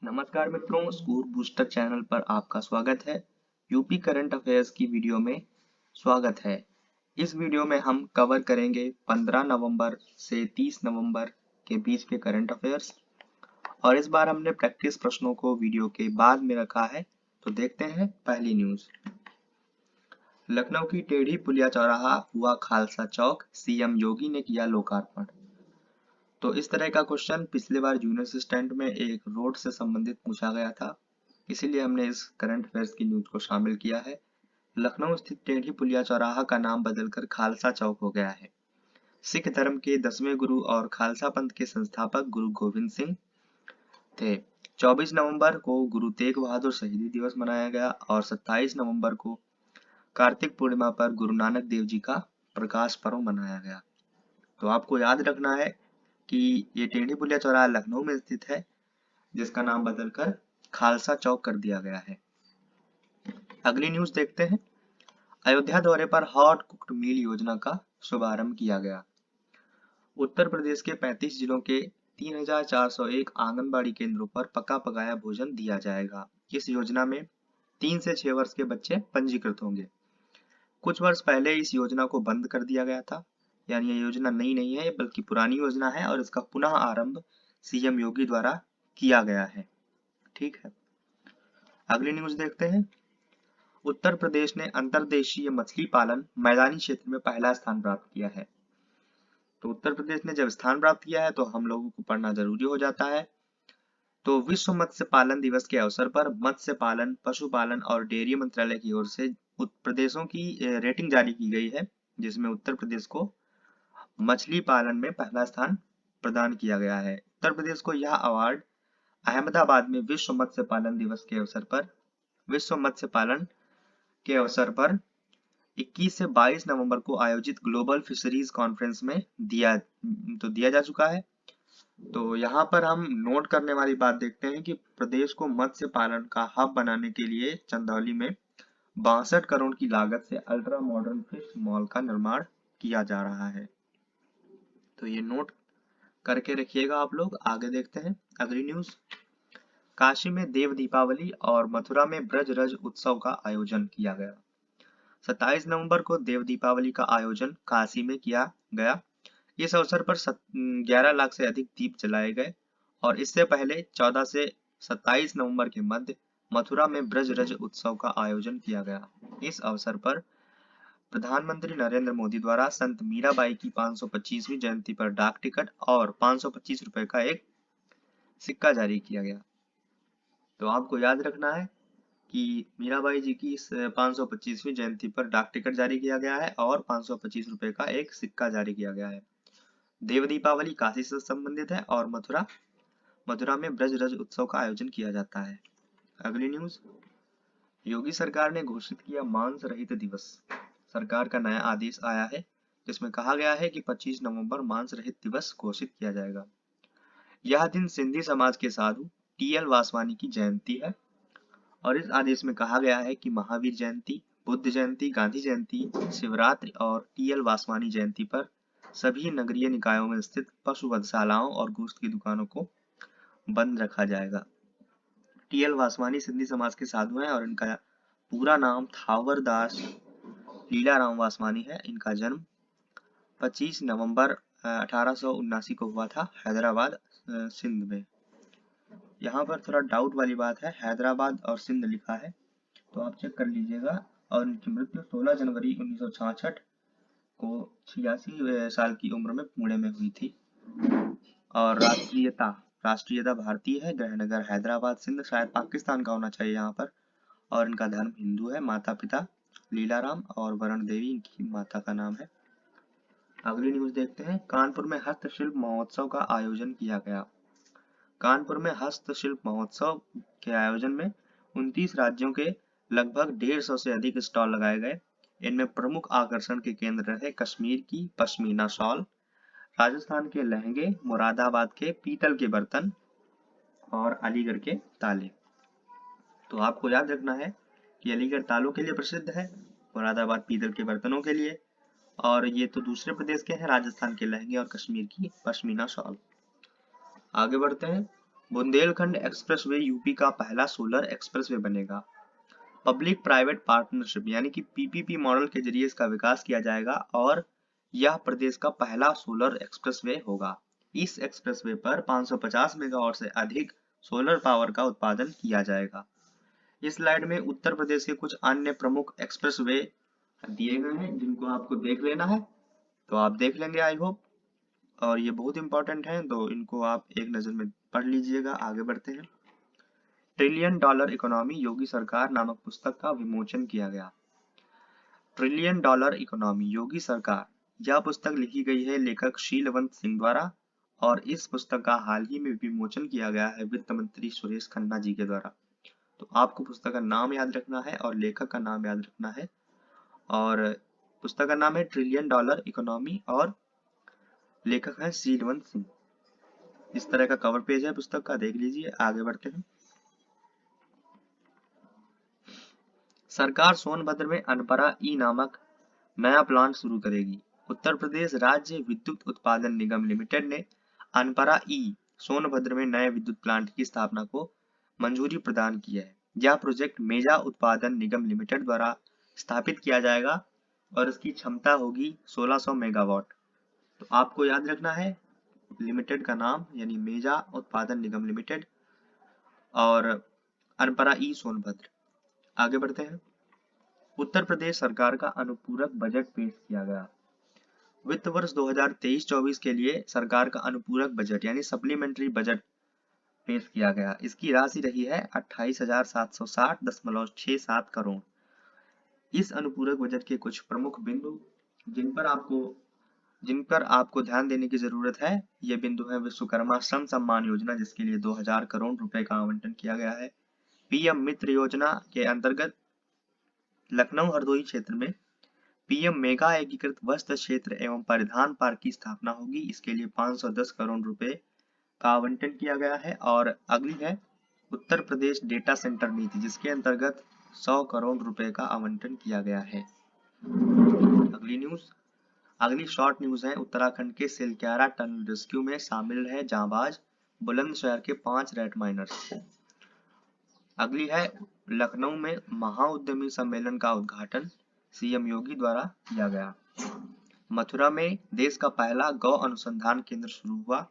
नमस्कार मित्रों, school booster channel पर आपका स्वागत है। यूपी करंट अफेयर्स की वीडियो में स्वागत है। इस वीडियो में हम कवर करेंगे 15 नवंबर से 30 नवंबर के बीच के करंट अफेयर्स और इस बार हमने प्रैक्टिस प्रश्नों को वीडियो के बाद में रखा है। तो देखते हैं पहली न्यूज। लखनऊ की टेढ़ी पुलिया चौराहा हुआ खालसा चौक, सीएम योगी ने किया लोकार्पण। तो इस तरह का क्वेश्चन पिछले बार जूनियर असिस्टेंट में एक रोड से संबंधित पूछा गया था, इसीलिए हमने इस करंट अफेयर्स की न्यूज को शामिल किया है। लखनऊ स्थित टेढ़ी पुलिया चौराहा का नाम बदलकर खालसा चौक हो गया है। सिख धर्म के 10वें गुरु और खालसा पंथ के संस्थापक गुरु गोविंद सिंह थे। 24 नवंबर को गुरु तेग बहादुर शहीदी दिवस मनाया गया और 27 नवंबर को कार्तिक पूर्णिमा पर गुरु नानक देव जी का प्रकाश पर्व मनाया गया। तो आपको याद रखना है कि ये टेढ़ी पुलिया चौराहा लखनऊ में स्थित है, जिसका नाम बदलकर खालसा चौक कर दिया गया है। अगली न्यूज देखते हैं। अयोध्या दौरे पर हॉट कुक्ड मील योजना का शुभारंभ किया गया। उत्तर प्रदेश के 35 जिलों के 3401 आंगनबाड़ी केंद्रों पर पका पकाया भोजन दिया जाएगा। इस योजना में 3 से 6 वर्ष के बच्चे पंजीकृत होंगे। कुछ वर्ष पहले इस योजना को बंद कर दिया गया था, यानी ये योजना नई नहीं है बल्कि पुरानी योजना है और इसका पुनः आरंभ सीएम योगी द्वारा किया गया है। ठीक है, अगली न्यूज देखते हैं। उत्तर प्रदेश ने अंतर्देशीय मछली पालन मैदानी क्षेत्र में पहला स्थान प्राप्त किया है। तो उत्तर प्रदेश ने जब स्थान प्राप्त किया है तो हम लोगों को पढ़ना जरूरी हो जाता है। तो विश्व मत्स्य पालन दिवस के अवसर पर मत्स्य पालन, पशुपालन और डेयरी मंत्रालय की ओर से प्रदेशों की रेटिंग जारी की गई है, जिसमें उत्तर प्रदेश को मछली पालन में पहला स्थान प्रदान किया गया है। उत्तर प्रदेश को यह अवार्ड अहमदाबाद में विश्व मत्स्य पालन दिवस के अवसर पर 21 से 22 नवंबर को आयोजित ग्लोबल फिशरीज कॉन्फ्रेंस में दिया जा चुका है। तो यहाँ पर हम नोट करने वाली बात देखते हैं कि प्रदेश को मत्स्य पालन का हब बनाने के लिए चंदौली में 62 करोड़ की लागत से अल्ट्रा मॉडर्न फिश मॉल का निर्माण किया जा रहा है। तो ये नोट करके रखिएगा आप लोग। आगे देखते हैं अगली न्यूज। काशी में देव दीपावली और मथुरा में ब्रज रज उत्सव का आयोजन किया गया। 27 नवंबर को देव दीपावली का आयोजन काशी में किया गया। इस अवसर पर 11 लाख से अधिक दीप जलाए गए और इससे पहले 14 से 27 नवंबर के मध्य मथुरा में ब्रज रज उत्सव का आयोजन किया गया। इस अवसर पर प्रधानमंत्री नरेंद्र मोदी द्वारा संत मीराबाई की 525वीं जयंती पर डाक टिकट और 525 रुपए का एक सिक्का जारी किया गया। तो आपको याद रखना है कि मीराबाई जी की इस 525वीं जयंती पर डाक टिकट जारी किया गया है और 525 रुपए का एक सिक्का जारी किया गया है। देव दीपावली काशी से संबंधित है और मथुरा में ब्रज रज उत्सव का आयोजन किया जाता है। अगली न्यूज। योगी सरकार ने घोषित किया मांस रहित दिवस। सरकार का नया आदेश आया है, जिसमें कहा गया है कि 25 नवंबर मांस रहित दिवस घोषित किया जाएगा। यह दिन सिंधी समाज के साधु टीएल वासवानी की जयंती है और इस आदेश में कहा गया है कि महावीर जयंती, बुद्ध जयंती, गांधी जयंती, शिवरात्रि और टीएल वासवानी जयंती पर सभी नगरीय निकायों में स्थित पशु वधशालाओं और गोश्त की दुकानों को बंद रखा जाएगा। टीएल वासवानी सिंधी समाज के साधु हैं और इनका पूरा नाम थावर दास लीलाराम वासवानी है। इनका जन्म 25 नवंबर 1879 को हुआ था हैदराबाद सिंध में। यहाँ पर थोड़ा डाउट वाली बात है, हैदराबाद और सिंध लिखा है, तो आप चेक कर लीजिएगा। और इनकी मृत्यु 16 जनवरी 1966 को 86 साल की उम्र में पुणे में हुई थी। और राष्ट्रीयता भारतीय है, गृहनगर हैदराबाद सिंध, शायद पाकिस्तान का होना चाहिए यहाँ पर। और इनका धर्म हिंदू है, माता पिता लीलाराम और वरण देवी इनकी माता का नाम है। अगली न्यूज देखते हैं। कानपुर में हस्तशिल्प महोत्सव का आयोजन किया गया। कानपुर में हस्तशिल्प महोत्सव के आयोजन में 29 राज्यों के लगभग 150 से अधिक स्टॉल लगाए गए। इनमें प्रमुख आकर्षण के केंद्र रहे कश्मीर की पश्मीना शॉल, राजस्थान के लहंगे, मुरादाबाद के पीतल के बर्तन और अलीगढ़ के ताले। तो आपको याद रखना है कि अलीगढ़ तालों के लिए प्रसिद्ध है, मुरादाबाद पीतल के बर्तनों के लिए, और ये तो दूसरे प्रदेश के हैं, राजस्थान के लहंगे और कश्मीर की पश्मीना शॉल। आगे बढ़ते हैं। बुंदेलखंड एक्सप्रेसवे यूपी का पहला सोलर एक्सप्रेसवे बनेगा। पब्लिक प्राइवेट पार्टनरशिप यानी कि पीपीपी मॉडल के जरिए इसका विकास किया जाएगा और यह प्रदेश का पहला सोलर एक्सप्रेसवे होगा। इस एक्सप्रेसवे पर 550 मेगावाट से अधिक सोलर पावर का उत्पादन किया जाएगा। इस स्लाइड में उत्तर प्रदेश के कुछ अन्य प्रमुख एक्सप्रेसवे दिए गए हैं जिनको आपको देख लेना है, तो आप देख लेंगे आई होप, और ये बहुत इंपॉर्टेंट है तो इनको आप एक नजर में पढ़ लीजिएगा। आगे बढ़ते हैं। ट्रिलियन डॉलर इकोनॉमी योगी सरकार नामक पुस्तक का विमोचन किया गया। ट्रिलियन डॉलर इकोनॉमी योगी सरकार, यह पुस्तक लिखी गई है लेखक शीलवंत सिंह द्वारा और इस पुस्तक का हाल ही में विमोचन किया गया है वित्त मंत्री सुरेश खन्ना जी के द्वारा। तो आपको पुस्तक का नाम याद रखना है और लेखक का नाम याद रखना है, और पुस्तक का नाम है ट्रिलियन डॉलर इकोनॉमी और लेखक है शीलवंत सिंह। इस तरह का कवर पेज है पुस्तक का, देख लीजिए। आगे बढ़ते हैं। सरकार सोनभद्र में अनपरा ई नामक नया प्लांट शुरू करेगी। उत्तर प्रदेश राज्य विद्युत उत्पादन निगम लिमिटेड ने अनपरा ई सोनभद्र में नए विद्युत प्लांट की स्थापना को मंजूरी प्रदान की है। यह प्रोजेक्ट मेजा उत्पादन निगम लिमिटेड द्वारा स्थापित किया जाएगा और इसकी क्षमता होगी 1600 मेगावाट। तो आपको याद रखना है लिमिटेड का नाम यानी मेजा उत्पादन निगम लिमिटेड और अनपरा ई सोनभद्र। आगे बढ़ते हैं। उत्तर प्रदेश सरकार का अनुपूरक बजट पेश किया गया। वित्त वर्ष 2023-24 के लिए सरकार का अनुपूरक बजट यानी सप्लीमेंट्री बजट पेश किया गया। इसकी राशि रही है 28,760.67 करोड़। इस अनुपूरक बजट के कुछ प्रमुख बिंदु जिन पर आपको ध्यान देने की जरूरत है, ये बिंदु है विश्वकर्मा श्रम सम्मान योजना जिसके लिए 2000 करोड़ रुपए का आवंटन किया गया है। पीएम मित्र योजना के अंतर्गत लखनऊ हरदोई क्षेत्र में पीएम मेगा एकीकृत वस्त्र क्षेत्र एवं परिधान पार्क की स्थापना होगी। इसके लिए 510 करोड़ रुपए का आवंटन किया गया है। और अगली है उत्तर प्रदेश डेटा सेंटर नीति जिसके अंतर्गत 100 करोड़ रुपए का आवंटन किया गया है। अगली शॉर्ट न्यूज है। उत्तराखंड के सिलक्यारा टनल रेस्क्यू में शामिल है जांबाज बुलंदशहर के 5 रेड माइनर्स। अगली है लखनऊ में महाउद्यमी सम्मेलन का उद्घाटन सीएम योगी द्वारा किया गया। मथुरा में देश का पहला गौ अनुसंधान केंद्र शुरू हुआ।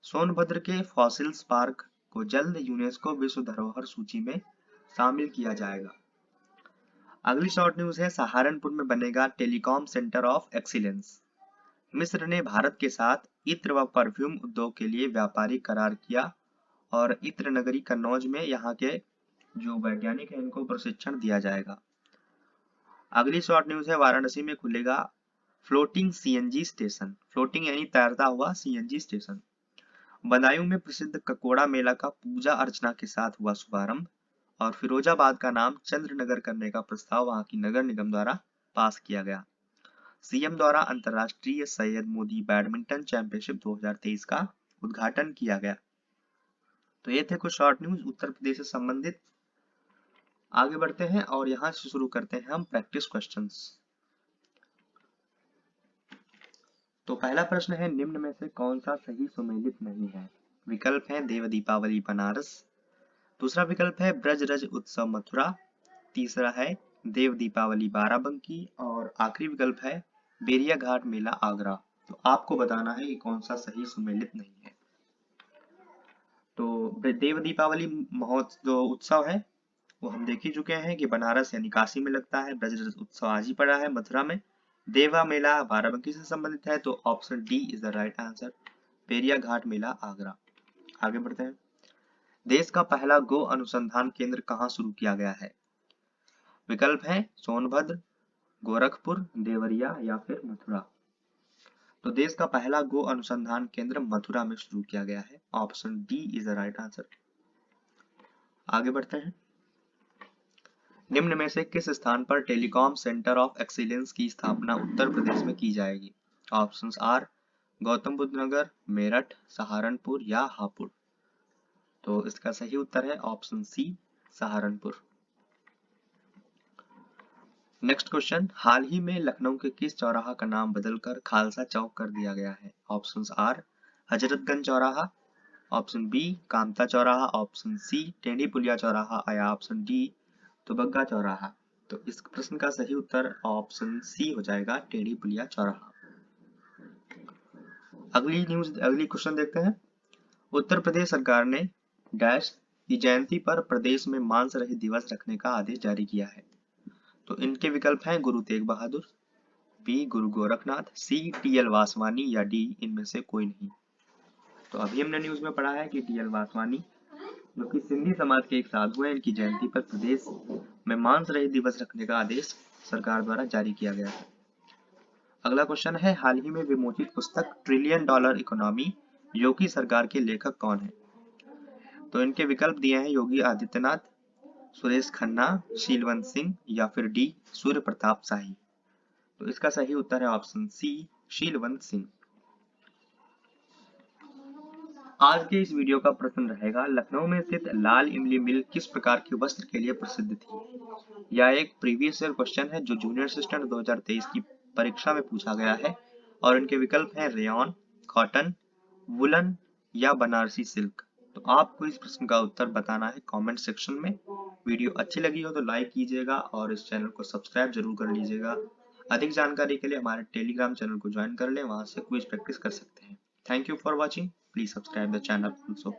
सोनभद्र के फॉसिल्स पार्क को जल्द यूनेस्को विश्व धरोहर सूची में शामिल किया जाएगा। अगली शॉर्ट न्यूज है। सहारनपुर में बनेगा टेलीकॉम सेंटर ऑफ एक्सीलेंस। मिस्र ने भारत के साथ इत्र व परफ्यूम उद्योग के लिए व्यापारिक करार किया और इत्र नगरी कन्नौज में यहाँ के जो वैज्ञानिक हैं इनको प्रशिक्षण दिया जाएगा। अगली शॉर्ट न्यूज है। वाराणसी में खुलेगा फ्लोटिंग सीएनजी स्टेशन। फ्लोटिंग यानी तैरता हुआ सीएनजी स्टेशन। बदायूं में प्रसिद्ध ककोड़ा मेला का पूजा अर्चना के साथ हुआ शुभारंभ और फिरोजाबाद का नाम चंद्रनगर करने का प्रस्ताव वहां की नगर निगम द्वारा पास किया गया। सीएम द्वारा अंतर्राष्ट्रीय सैयद मोदी बैडमिंटन चैंपियनशिप 2023 का उद्घाटन किया गया। तो ये थे कुछ शॉर्ट न्यूज उत्तर प्रदेश से संबंधित। आगे बढ़ते हैं और यहाँ से शुरू करते हैं हम प्रैक्टिस क्वेश्चंस। तो पहला प्रश्न है निम्न में से कौन सा सही सुमेलित नहीं है। विकल्प है देव दीपावली बनारस, दूसरा विकल्प है ब्रज रज उत्सव मथुरा, तीसरा है देव दीपावली बाराबंकी और आखिरी विकल्प है बेरिया घाट मेला आगरा। तो आपको बताना है कि कौन सा सही सुमेलित नहीं है। तो देव दीपावली महोत्सव जो उत्सव है वो हम देख ही चुके हैं कि बनारस यानी काशी में लगता है। ब्रज रज उत्सव आज ही पड़ा है मथुरा में। देवा मेला बाराबंकी से संबंधित है तो option D is the right answer, Beriya Ghat मेला आगरा। आगे बढ़ते हैं। देश का पहला गो अनुसंधान केंद्र कहाँ शुरू किया गया है। विकल्प है सोनभद्र, गोरखपुर, देवरिया या फिर मथुरा। तो देश का पहला गो अनुसंधान केंद्र मथुरा में शुरू किया गया है। Option D is the right answer. आगे बढ़ते हैं। निम्न में से किस स्थान पर टेलीकॉम सेंटर ऑफ एक्सीलेंस की स्थापना उत्तर प्रदेश में की जाएगी। ऑप्शंस आर गौतम बुद्ध नगर, मेरठ, सहारनपुर या हापुड़। तो इसका सही उत्तर है option C Saharanpur. Next question, हाल ही में लखनऊ के किस चौराहा का नाम बदलकर खालसा चौक कर दिया गया है। ऑप्शंस आर हजरतगंज चौराहा, ऑप्शन बी कामता चौराहा, ऑप्शन सी टेढ़ी पुलिया चौराहा या ऑप्शन डी दुबग्गा चौराहा। तो इस प्रश्न का सही उत्तर ऑप्शन सी हो जाएगा, टेढ़ी पुलिया चौराहा। अगली क्वेश्चन देखते हैं। उत्तर प्रदेश सरकार ने डैश की जयंती पर प्रदेश में मांस रहित दिवस रखने का आदेश जारी किया है। तो इनके विकल्प हैं गुरु तेग बहादुर, बी गुरु गोरखनाथ, सी टी.एल. वासवानी या डी इनमें से कोई नहीं। तो अभी हमने न्यूज में पढ़ा है कि टी.एल. वासवानी जो कि सिंधी समाज के एक साधु हैं, इनकी जयंती पर प्रदेश में मांस रहित दिवस रखने का आदेश सरकार द्वारा जारी किया गया है। अगला क्वेश्चन है, हाल ही में विमोचित पुस्तक $1 ट्रिलियन इकोनॉमी योगी सरकार के लेखक कौन है? तो इनके विकल्प दिए हैं योगी आदित्यनाथ, सुरेश खन्ना, शीलवंत सिंह या फिर डी सूर्य प्रताप शाही। तो इसका सही उत्तर है ऑप्शन सी शीलवंत सिंह। आज के इस वीडियो का प्रश्न रहेगा, लखनऊ में स्थित लाल इमली मिल किस प्रकार के वस्त्र के लिए प्रसिद्ध थी? यह एक प्रीवियस ईयर क्वेश्चन है जो जूनियर असिस्टेंट 2023 की परीक्षा में पूछा गया है और इनके विकल्प हैं रेयॉन, कॉटन, वुलन या बनारसी सिल्क। तो आपको इस प्रश्न का उत्तर बताना है कमेंट सेक्शन में। वीडियो अच्छी लगी हो तो लाइक कीजिएगा और इस चैनल को सब्सक्राइब जरूर कर लीजिएगा। अधिक जानकारी के लिए हमारे टेलीग्राम चैनल को ज्वाइन कर लें, वहां से क्विज प्रैक्टिस कर सकते हैं। Thank you for watching. Please subscribe the channel also.